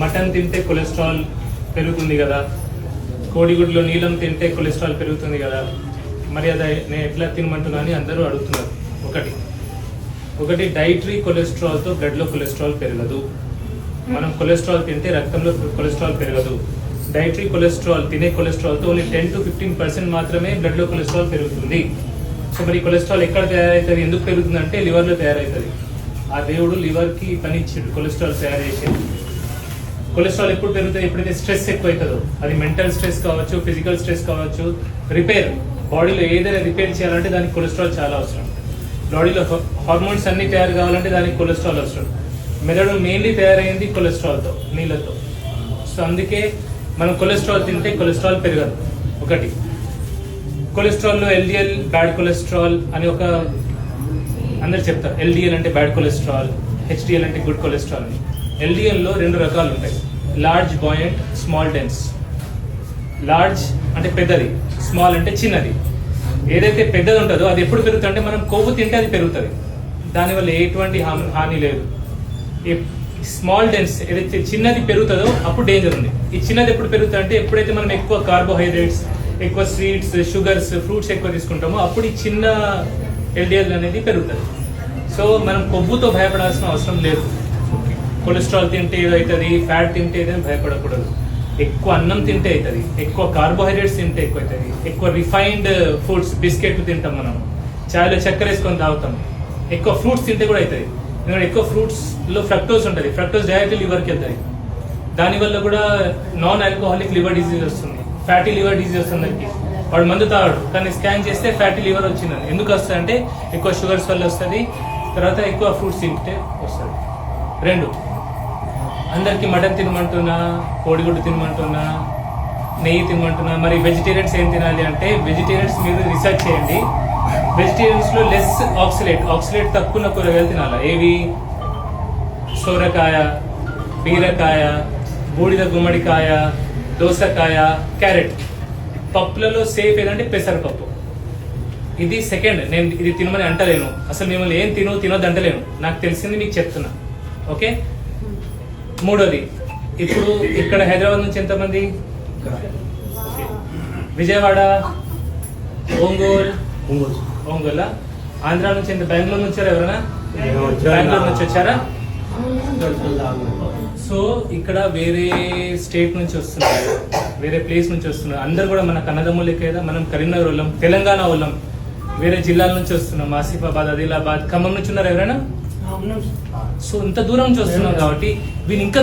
Mutton తింటే cholesterol పెరుగుతుంది కదా, కోడిగుడ్లో నీలం తింటే కొలెస్ట్రాల్ పెరుగుతుంది కదా, మరి అది నేను ఎట్లా తినమంటున్నా అని అందరూ అడుగుతున్నారు. ఒకటి డైటరీ కొలెస్ట్రాల్తో బ్లడ్లో కొలెస్ట్రాల్ పెరగదు. మనం కొలెస్ట్రాల్ తింటే రక్తంలో కొలెస్ట్రాల్ పెరగదు. డైటరీ కొలెస్ట్రాల్ తినే కొలెస్ట్రాల్తో ఓన్లీ 10 to 15% మాత్రమే బ్లడ్లో కొలెస్ట్రాల్ పెరుగుతుంది. సో మరి కొలెస్ట్రాల్ ఎక్కడ తయారవుతుంది, ఎందుకు పెరుగుతుంది అంటే లివర్లో తయారవుతుంది. ఆ దేవుడు లివర్కి పని ఇచ్చిండు కొలెస్ట్రాల్ తయారు చేసేది. కొలెస్ట్రాల్ ఎప్పుడు పెరుగుతుంది, ఎప్పుడైతే స్ట్రెస్ ఎక్కువ అవుతుందో, అది మెంటల్ స్ట్రెస్ కావచ్చు, ఫిజికల్ స్ట్రెస్ కావచ్చు, రిపేర్ బాడీలో ఏదైనా రిపేర్ చేయాలంటే దానికి కొలెస్ట్రాల్ చాలా అవసరం. బాడీలో హార్మోన్స్ అన్ని తయారు కావాలంటే దానికి కొలెస్ట్రాల్ అవసరం. మెదడు మెయిన్లీ తయారైంది కొలెస్ట్రాల్తో, నీళ్ళతో. సో అందుకే మనం కొలెస్ట్రాల్ తింటే కొలెస్ట్రాల్ పెరగదు. ఒకటి కొలెస్ట్రాల్లో ఎల్డిఎల్ బ్యాడ్ కొలెస్ట్రాల్ అని ఒక అందరు చెప్తారు. ఎల్డిఎల్ అంటే బ్యాడ్ కొలెస్ట్రాల్, హెచ్డిఎల్ అంటే గుడ్ కొలెస్ట్రాల్ అని. ఎల్డిఎల్లో 2 రకాలు ఉంటాయి, లార్జ్, బాయంట్, స్మాల్ డెన్స్. లార్జ్ అంటే పెద్దది, స్మాల్ అంటే చిన్నది. ఏదైతే పెద్దది ఉంటుందో అది ఎప్పుడు పెరుగుతుంది అంటే మనం కొవ్వు తింటే అది పెరుగుతుంది, దానివల్ల ఎటువంటి హాని లేదు. స్మాల్ డెన్స్ ఏదైతే చిన్నది పెరుగుతుందో అప్పుడు డేంజర్ ఉంది. ఈ చిన్నది ఎప్పుడు పెరుగుతుంది అంటే ఎప్పుడైతే మనం ఎక్కువ కార్బోహైడ్రేట్స్, ఎక్కువ స్వీట్స్, షుగర్స్, ఫ్రూట్స్ ఎక్కువ తీసుకుంటామో అప్పుడు ఈ చిన్న ఎల్డిఎల్ అనేది పెరుగుతుంది. సో మనం కొవ్వుతో భయపడాల్సిన అవసరం లేదు. కొలెస్ట్రాల్ తింటే ఏదవుతుంది, ఫ్యాట్ తింటే ఏదైనా భయపడకూడదు. ఎక్కువ అన్నం తింటే అవుతుంది, ఎక్కువ కార్బోహైడ్రేట్స్ తింటే ఎక్కువ అవుతుంది, ఎక్కువ రిఫైన్డ్ ఫుడ్స్, బిస్కెట్లు తింటాం, మనం చాయ్లో చక్కెర వేసుకొని తాగుతాం, ఎక్కువ ఫ్రూట్స్ తింటే కూడా అవుతుంది. ఎందుకంటే ఎక్కువ ఫ్రూట్స్ లో ఫ్రక్టోజ్ ఉంటుంది, ఫ్రక్టోజ్ డైరెక్ట్లీ లివర్కి వెళ్తుంది. దానివల్ల కూడా నాన్ ఆల్కహాలిక్ లివర్ డిజీజ్ వస్తుంది, ఫ్యాటీ లివర్ డిజీజ్ వస్తుంది. దానికి వాడు మందు తాగాడు కానీ స్కాన్ చేస్తే ఫ్యాటీ లివర్ వచ్చిందని. ఎందుకు వస్తుంది అంటే ఎక్కువ షుగర్స్ వల్ల వస్తుంది, తర్వాత ఎక్కువ ఫ్రూట్స్ తింటే వస్తుంది. 2 అందరికి మటన్ తినమంటున్నా, కోడిగుడ్డు తినమంటున్నా, నెయ్యి తినమంటున్నా. మరి వెజిటేరియన్స్ ఏం తినాలి అంటే వెజిటేరియన్స్ మీరు రీసెర్చ్ చేయండి. వెజిటేరియన్స్ లో లెస్ ఆక్సిలేట్ తక్కువ కూరగాయలు తినాలి. ఏవి? సోరకాయ, బీరకాయ, బూడిద గుమ్మడికాయ, దోసకాయ, క్యారెట్. పప్పులలో సేఫ్ ఏదంటే పెసరపప్పు. ఇది సెకండ్. నేను ఇది తినమని అంటలేను, అసలు మిమ్మల్ని ఏం తినొద్దు అంటలేను, నాకు తెలిసింది మీకు చెప్తున్నా. ఓకే. 3వది, ఇప్పుడు ఇక్కడ హైదరాబాద్ నుంచి ఎంతమంది? విజయవాడ, ఒంగోలు, ఆంధ్ర నుంచి ఎంత? బెంగళూరు నుంచి వచ్చారా ఎవరైనా? బెంగళూరు నుంచి వచ్చారా? సో ఇక్కడ వేరే స్టేట్ నుంచి వస్తున్నారు, వేరే ప్లేస్ నుంచి వస్తున్నారు. అందరు కూడా మన కన్నదమ్ములే కదా. మనం కరీంనగర్ వాళ్ళం, తెలంగాణ వాళ్ళం, వేరే జిల్లాల నుంచి వస్తున్నాం, ఆసిఫాబాద్, ఆదిలాబాద్, ఖమ్మం నుంచి ఉన్నారు ఎవరైనా? సో ఇంత దూరం నుంచి వస్తున్నాం కాబట్టి వీళ్ళు ఇంకా